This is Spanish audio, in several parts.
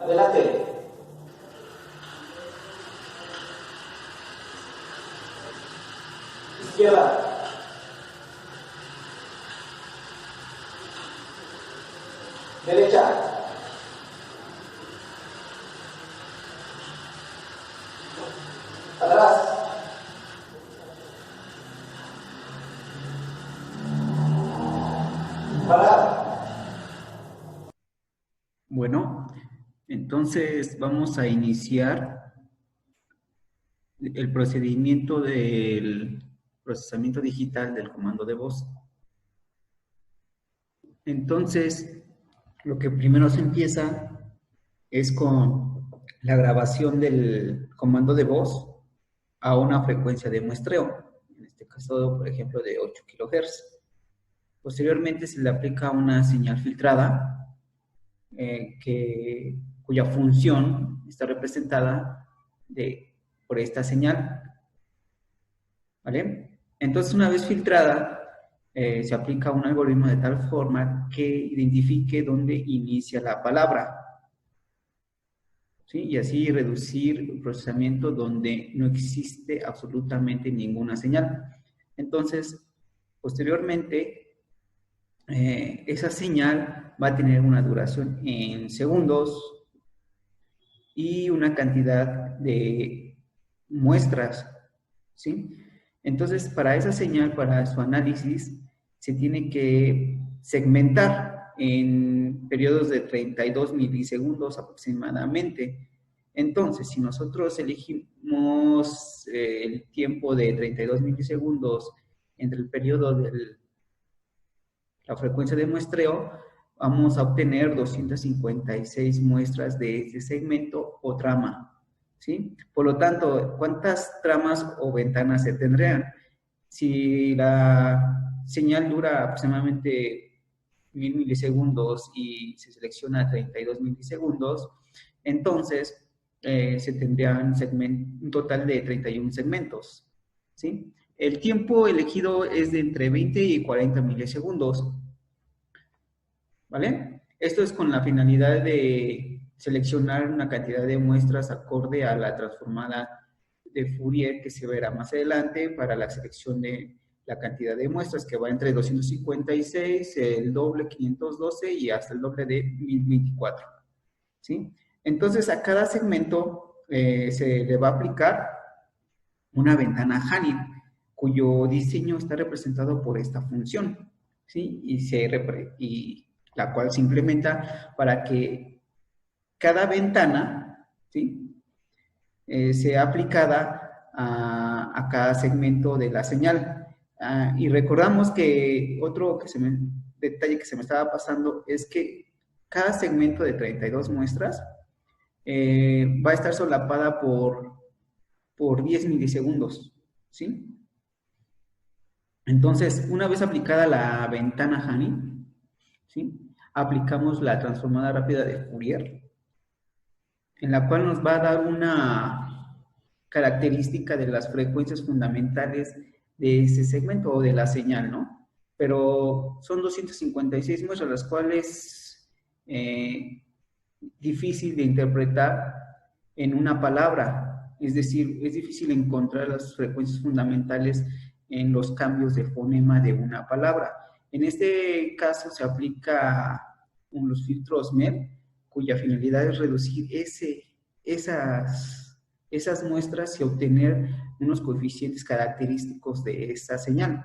Adelante. Izquierda. Derecha. Atrás. Parar. Bueno, entonces vamos a iniciar el procedimiento del procesamiento digital del comando de voz. Entonces, lo que primero se empieza es con la grabación del comando de voz a una frecuencia de muestreo, en este caso, por ejemplo, de 8 kHz. Posteriormente se le aplica una señal filtrada cuya función está representada por esta señal, ¿vale? Entonces, una vez filtrada, se aplica un algoritmo de tal forma que identifique dónde inicia la palabra, ¿sí? Y así reducir el procesamiento donde no existe absolutamente ninguna señal. Entonces, posteriormente, esa señal va a tener una duración en segundos y una cantidad de muestras, ¿sí? Entonces, para esa señal, para su análisis, se tiene que segmentar en periodos de 32 milisegundos aproximadamente. Entonces, si nosotros elegimos el tiempo de 32 milisegundos entre el periodo de la frecuencia de muestreo, vamos a obtener 256 muestras de este segmento o trama, ¿sí? Por lo tanto, ¿cuántas tramas o ventanas se tendrían? Si la señal dura aproximadamente 1000 milisegundos y se selecciona 32 milisegundos, entonces se tendrían un total de 31 segmentos, ¿sí? El tiempo elegido es de entre 20 y 40 milisegundos, ¿vale? Esto es con la finalidad de seleccionar una cantidad de muestras acorde a la transformada de Fourier que se verá más adelante para la selección de la cantidad de muestras, que va entre 256, el doble 512 y hasta el doble de 1024, ¿sí? Entonces, a cada segmento se le va a aplicar una ventana Hanning, cuyo diseño está representado por esta función, ¿sí? Y la cual se implementa para que cada ventana, ¿sí? Sea aplicada a cada segmento de la señal. Y recordamos que otro detalle que se me estaba pasando es que cada segmento de 32 muestras va a estar solapada por 10 milisegundos, ¿sí? Entonces, una vez aplicada la ventana Hanning, ¿sí? Aplicamos la transformada rápida de Fourier, en la cual nos va a dar una característica de las frecuencias fundamentales de ese segmento o de la señal, ¿no? Pero son 256 muestras, las cuales difícil de interpretar en una palabra, es decir, es difícil encontrar las frecuencias fundamentales en los cambios de fonema de una palabra. En este caso se aplica los filtros MER, cuya finalidad es reducir esas muestras y obtener unos coeficientes característicos de esa señal.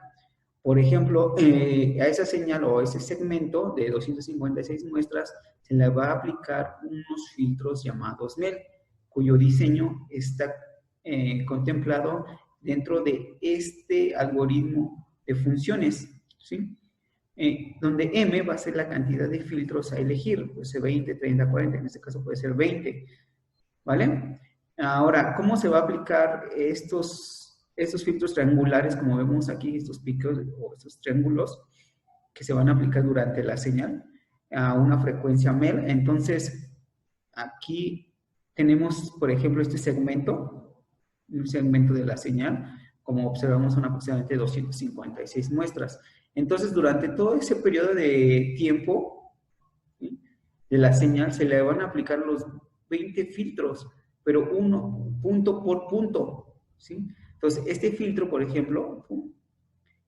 Por ejemplo, a esa señal o a ese segmento de 256 muestras se le va a aplicar unos filtros llamados MEL, cuyo diseño está contemplado dentro de este algoritmo de funciones, ¿sí? Donde M va a ser la cantidad de filtros a elegir, puede ser 20, 30, 40, en este caso puede ser 20, ¿vale? Ahora, ¿cómo se va a aplicar estos filtros triangulares, como vemos aquí, estos picos o estos triángulos que se van a aplicar durante la señal a una frecuencia MEL? Entonces, aquí tenemos, por ejemplo, este segmento, un segmento de la señal, como observamos, son aproximadamente 256 muestras. Entonces, durante todo ese periodo de tiempo, ¿sí?, de la señal, se le van a aplicar los 20 filtros, pero uno, punto por punto, ¿sí? Entonces, este filtro, por ejemplo,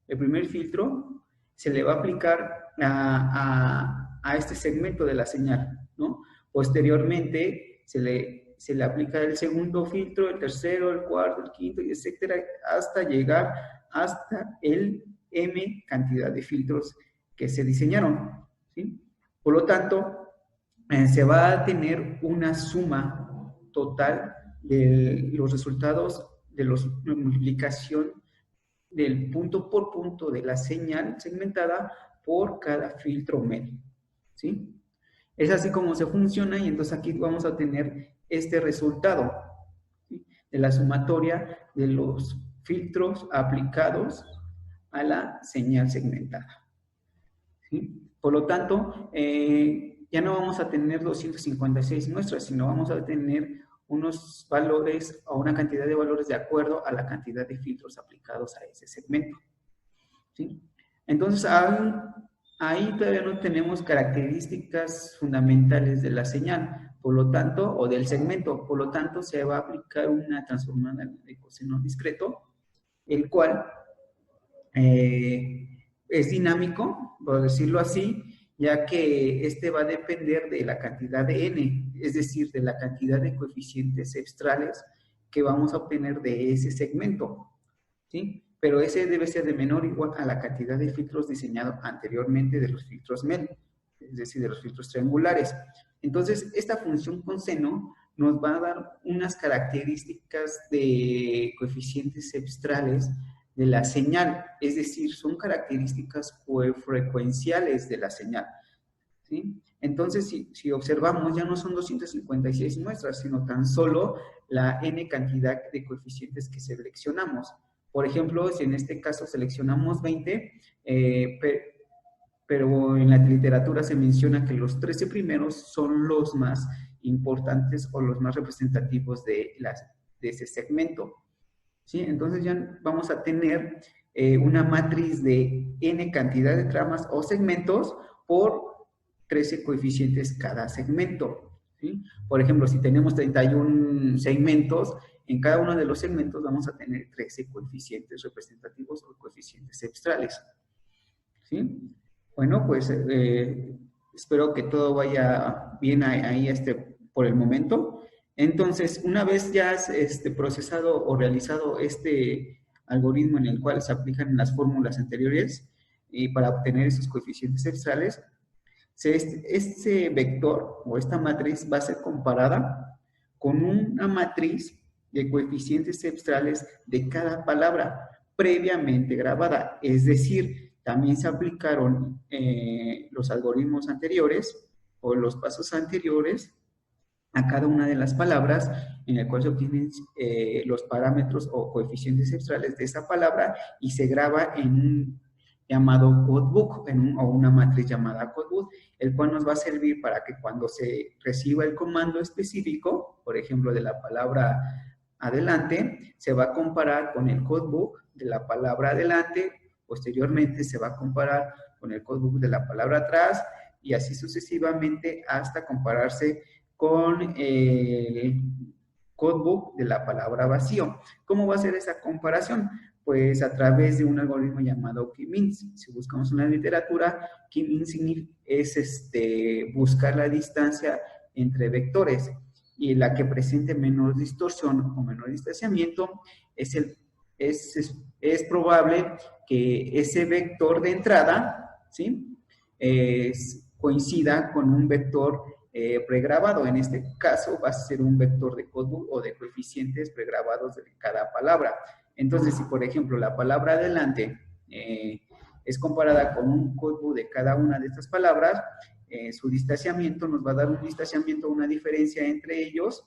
el primer filtro se le va a aplicar a este segmento de la señal, ¿no? Posteriormente, se le aplica el segundo filtro, el tercero, el cuarto, el quinto, y etcétera, hasta llegar hasta el M cantidad de filtros que se diseñaron, ¿sí? Por lo tanto, se va a tener una suma total de los resultados de la multiplicación del punto por punto de la señal segmentada por cada filtro MEL, ¿sí? Es así como se funciona y entonces aquí vamos a tener este resultado, ¿sí? De la sumatoria de los filtros aplicados a la señal segmentada, ¿sí? Por lo tanto, ya no vamos a tener 256 muestras, sino vamos a tener unos valores o una cantidad de valores de acuerdo a la cantidad de filtros aplicados a ese segmento, ¿sí? Entonces, ahí todavía no tenemos características fundamentales de la señal, por lo tanto, o del segmento, por lo tanto, se va a aplicar una transformada de coseno discreto, el cual es dinámico, por decirlo así, ya que este va a depender de la cantidad de n, es decir, de la cantidad de coeficientes cepstrales que vamos a obtener de ese segmento, ¿sí? Pero ese debe ser de menor o igual a la cantidad de filtros diseñados anteriormente de los filtros MEL, es decir, de los filtros triangulares. Entonces, esta función con seno nos va a dar unas características de coeficientes cepstrales de la señal, es decir, son características coefrecuenciales de la señal, ¿sí? Entonces, si observamos, ya no son 256 muestras, sino tan solo la n cantidad de coeficientes que seleccionamos. Por ejemplo, si en este caso seleccionamos 20, pero en la literatura se menciona que los 13 primeros son los más importantes o los más representativos de ese segmento, ¿sí? Entonces ya vamos a tener una matriz de n cantidad de tramas o segmentos por 13 coeficientes cada segmento, ¿sí? Por ejemplo, si tenemos 31 segmentos, en cada uno de los segmentos vamos a tener 13 coeficientes representativos o coeficientes cepstrales, ¿sí? Bueno, pues espero que todo vaya bien ahí por el momento. Entonces, una vez ya procesado o realizado este algoritmo en el cual se aplican las fórmulas anteriores y para obtener esos coeficientes cepstrales, este vector o esta matriz va a ser comparada con una matriz de coeficientes cepstrales de cada palabra previamente grabada. Es decir, también se aplicaron los algoritmos anteriores o los pasos anteriores a cada una de las palabras en el cual se obtienen los parámetros o coeficientes cepstrales de esa palabra y se graba en un llamado codebook o una matriz llamada codebook, el cual nos va a servir para que cuando se reciba el comando específico, por ejemplo, de la palabra adelante, se va a comparar con el codebook de la palabra adelante, posteriormente se va a comparar con el codebook de la palabra atrás y así sucesivamente hasta compararse con el codebook de la palabra vacío. ¿Cómo va a ser esa comparación? Pues a través de un algoritmo llamado K-means. Si buscamos una literatura, K-means es buscar la distancia entre vectores y la que presente menor distorsión o menor distanciamiento es probable que ese vector de entrada, ¿sí? Coincida con un vector pregrabado. En este caso va a ser un vector de codebook o de coeficientes pregrabados de cada palabra. Entonces, si por ejemplo la palabra adelante es comparada con un codebook de cada una de estas palabras, su distanciamiento nos va a dar un distanciamiento, una diferencia entre ellos,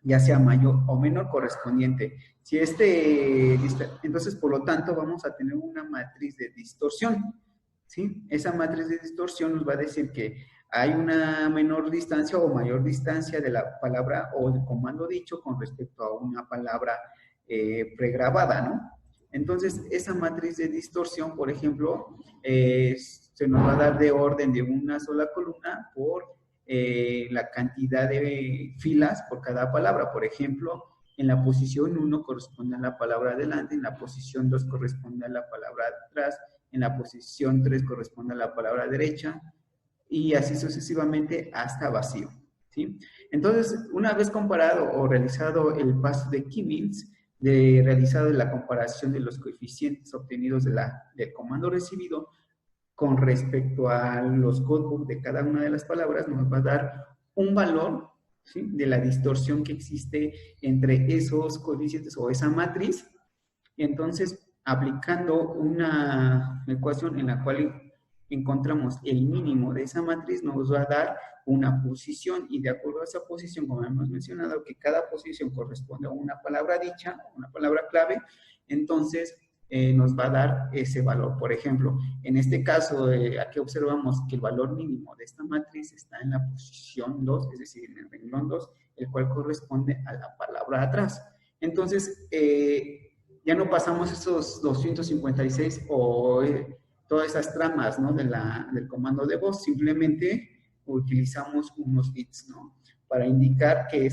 ya sea mayor o menor correspondiente. Si entonces, por lo tanto, vamos a tener una matriz de distorsión, ¿sí? Esa matriz de distorsión nos va a decir que hay una menor distancia o mayor distancia de la palabra o del comando dicho con respecto a una palabra pregrabada, ¿no? Entonces, esa matriz de distorsión, por ejemplo, se nos va a dar de orden de una sola columna por la cantidad de filas por cada palabra. Por ejemplo, en la posición 1 corresponde a la palabra adelante, en la posición 2 corresponde a la palabra atrás, en la posición 3 corresponde a la palabra derecha, y así sucesivamente hasta vacío, ¿sí? Entonces, una vez comparado o realizado el paso de Key-Means, realizado la comparación de los coeficientes obtenidos del comando recibido con respecto a los codebooks de cada una de las palabras, nos va a dar un valor, ¿sí?, de la distorsión que existe entre esos coeficientes o esa matriz. Y entonces, aplicando una ecuación en la cual encontramos el mínimo de esa matriz, nos va a dar una posición, y de acuerdo a esa posición, como hemos mencionado, que cada posición corresponde a una palabra dicha, una palabra clave, entonces nos va a dar ese valor. Por ejemplo, en este caso, aquí observamos que el valor mínimo de esta matriz está en la posición 2, es decir, en el renglón 2, el cual corresponde a la palabra atrás. Entonces, ya no pasamos esos 256 o todas esas tramas, ¿no?, del comando de voz, simplemente utilizamos unos bits, ¿no?, para indicar que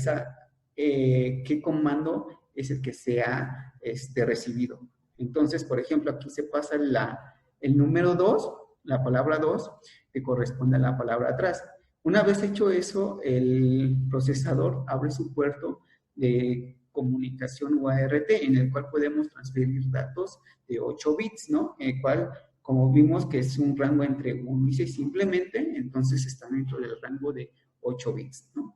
qué comando es el que sea recibido. Entonces, por ejemplo, aquí se pasa el número 2, la palabra 2, que corresponde a la palabra atrás. Una vez hecho eso, el procesador abre su puerto de comunicación UART, en el cual podemos transferir datos de 8 bits, ¿no?, en el cual, como vimos que es un rango entre 1 y 6 simplemente, entonces está dentro del rango de 8 bits, ¿no?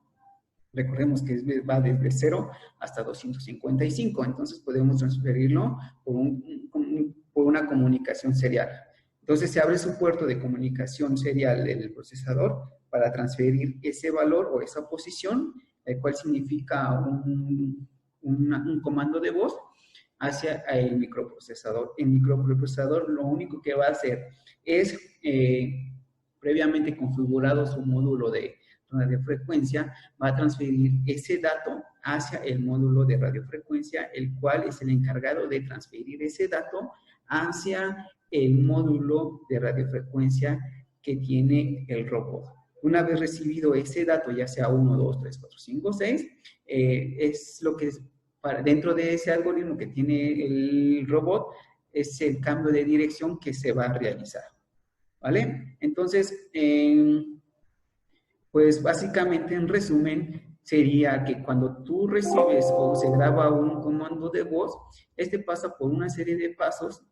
Recordemos que va desde 0 hasta 255, entonces podemos transferirlo por una comunicación serial. Entonces se abre su puerto de comunicación serial del procesador para transferir ese valor o esa posición, el cual significa un comando de voz, hacia el microprocesador. El microprocesador lo único que va a hacer es, previamente configurado su módulo de radiofrecuencia, va a transferir ese dato hacia el módulo de radiofrecuencia, el cual es el encargado de transferir ese dato hacia el módulo de radiofrecuencia que tiene el robot. Una vez recibido ese dato, ya sea 1, 2, 3, 4, 5, 6, es lo que dentro de ese algoritmo que tiene el robot, es el cambio de dirección que se va a realizar, ¿vale? Entonces, pues básicamente, en resumen, sería que cuando tú recibes o se graba un comando de voz, este pasa por una serie de pasos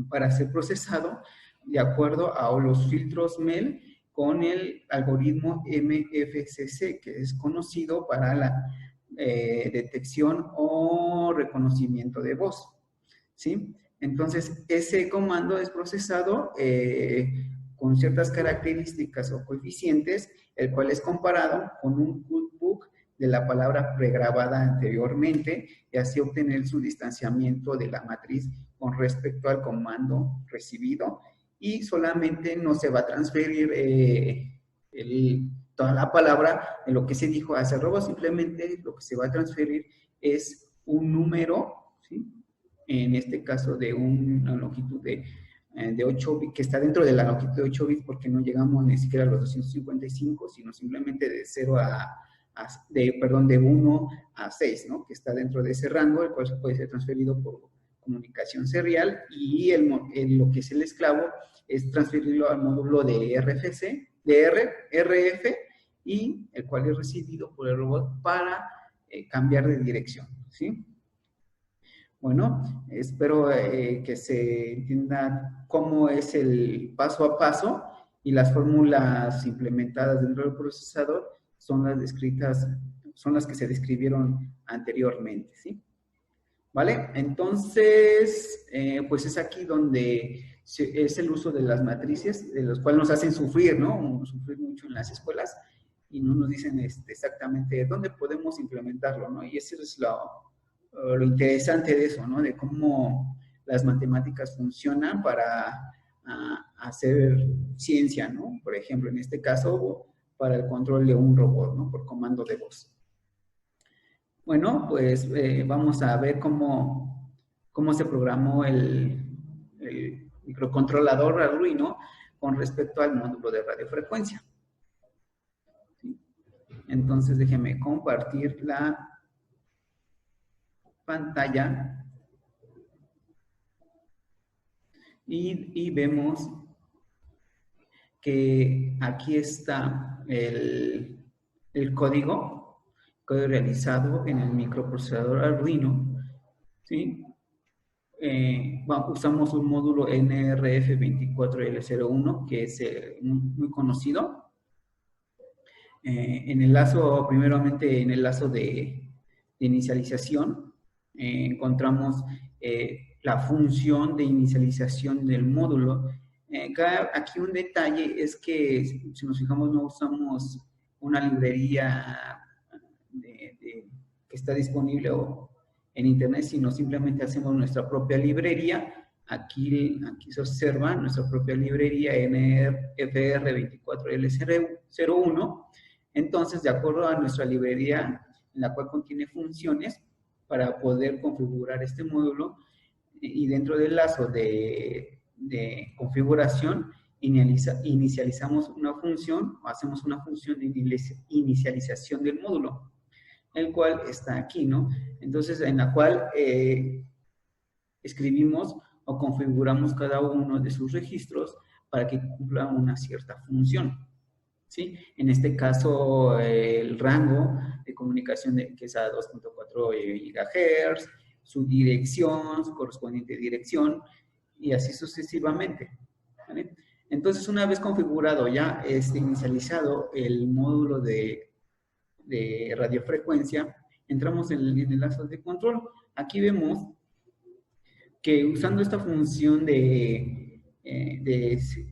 para ser procesado de acuerdo a los filtros MEL con el algoritmo MFCC, que es conocido para la detección o reconocimiento de voz, ¿sí? Entonces, ese comando es procesado con ciertas características o coeficientes, el cual es comparado con un codebook de la palabra pregrabada anteriormente, y así obtener su distanciamiento de la matriz con respecto al comando recibido, y solamente no se va a transferir toda la palabra de lo que se dijo hacia el robot, simplemente lo que se va a transferir es un número, ¿sí?, en este caso de una longitud de 8 bits, que está dentro de la longitud de 8 bits, porque no llegamos ni siquiera a los 255, sino simplemente de 1 a 6, ¿no?, que está dentro de ese rango, el cual se puede ser transferido por comunicación serial, y lo que es el esclavo es transferirlo al módulo de RF, y el cual es recibido por el robot para cambiar de dirección, ¿sí? Bueno, espero que se entienda cómo es el paso a paso, y las fórmulas implementadas dentro del procesador son las que se describieron anteriormente, ¿sí? ¿Vale? Entonces, pues es aquí donde es el uso de las matrices, de los cuales nos hacen sufrir, ¿no? Sufrir mucho en las escuelas, y no nos dicen exactamente dónde podemos implementarlo, ¿no? Y eso es lo interesante de eso, ¿no? De cómo las matemáticas funcionan para hacer ciencia, ¿no? Por ejemplo, en este caso, para el control de un robot, ¿no?, por comando de voz. Bueno, pues vamos a ver cómo se programó el microcontrolador Arduino con respecto al módulo de radiofrecuencia. Entonces déjeme compartir la pantalla y vemos que aquí está el código realizado en el microprocesador Arduino, ¿sí? Usamos un módulo NRF24L01, que es muy conocido. En el lazo, primeramente en el lazo de inicialización, encontramos la función de inicialización del módulo. Aquí un detalle es que, si nos fijamos, no usamos una librería que está disponible en internet, sino simplemente hacemos nuestra propia librería. Aquí se observa nuestra propia librería NFR24L01. Entonces, de acuerdo a nuestra librería, en la cual contiene funciones para poder configurar este módulo, y dentro del lazo de configuración, inicializamos una función, o hacemos una función de inicialización del módulo, el cual está aquí, ¿no? Entonces, en la cual escribimos o configuramos cada uno de sus registros para que cumpla una cierta función, ¿sí? En este caso, el rango de comunicación que es a 2.4 GHz, su dirección, su correspondiente dirección, y así sucesivamente, ¿vale? Entonces, una vez configurado ya, inicializado el módulo de radiofrecuencia, entramos en el lazo de control. Aquí vemos que usando esta función de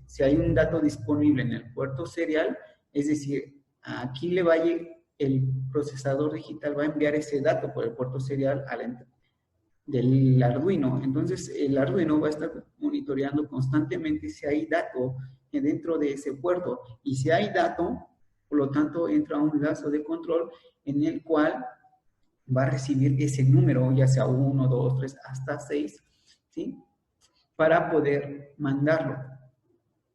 si hay un dato disponible en el puerto serial, es decir, aquí el procesador digital va a enviar ese dato por el puerto serial del Arduino. Entonces, el Arduino va a estar monitoreando constantemente si hay dato dentro de ese puerto. Y si hay dato, por lo tanto, entra un lazo de control en el cual va a recibir ese número, ya sea 1, 2, 3, hasta 6, ¿sí? Para poder mandarlo,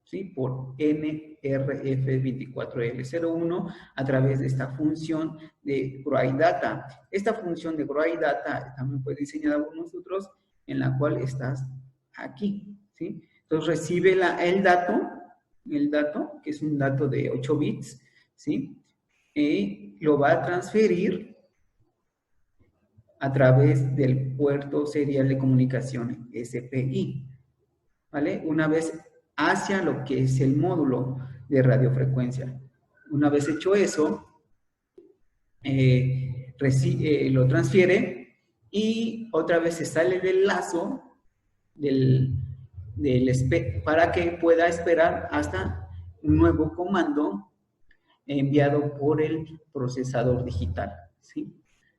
¿sí? Por NRF24L01 a través de esta función de GroidData. Esta función de GroidData también fue diseñada por nosotros, en la cual estás aquí, ¿sí? Entonces recibe el dato, que es un dato de 8 bits, ¿sí? Y lo va a transferir a través del puerto serial de comunicación SPI, ¿vale? Una vez hacia lo que es el módulo de radiofrecuencia. Una vez hecho eso, lo transfiere y otra vez se sale del lazo para que pueda esperar hasta un nuevo comando enviado por el procesador digital, ¿sí?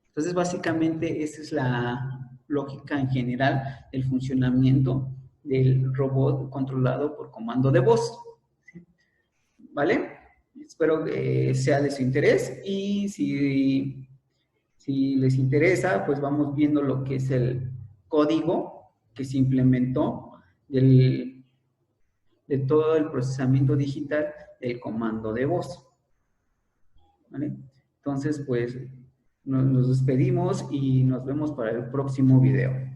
Entonces, básicamente, esa es la lógica en general del funcionamiento del robot controlado por comando de voz, ¿sí? ¿Vale? Espero que sea de su interés, y si les interesa, pues vamos viendo lo que es el código que se implementó de todo el procesamiento digital del comando de voz, ¿vale? Entonces, pues, nos despedimos y nos vemos para el próximo video.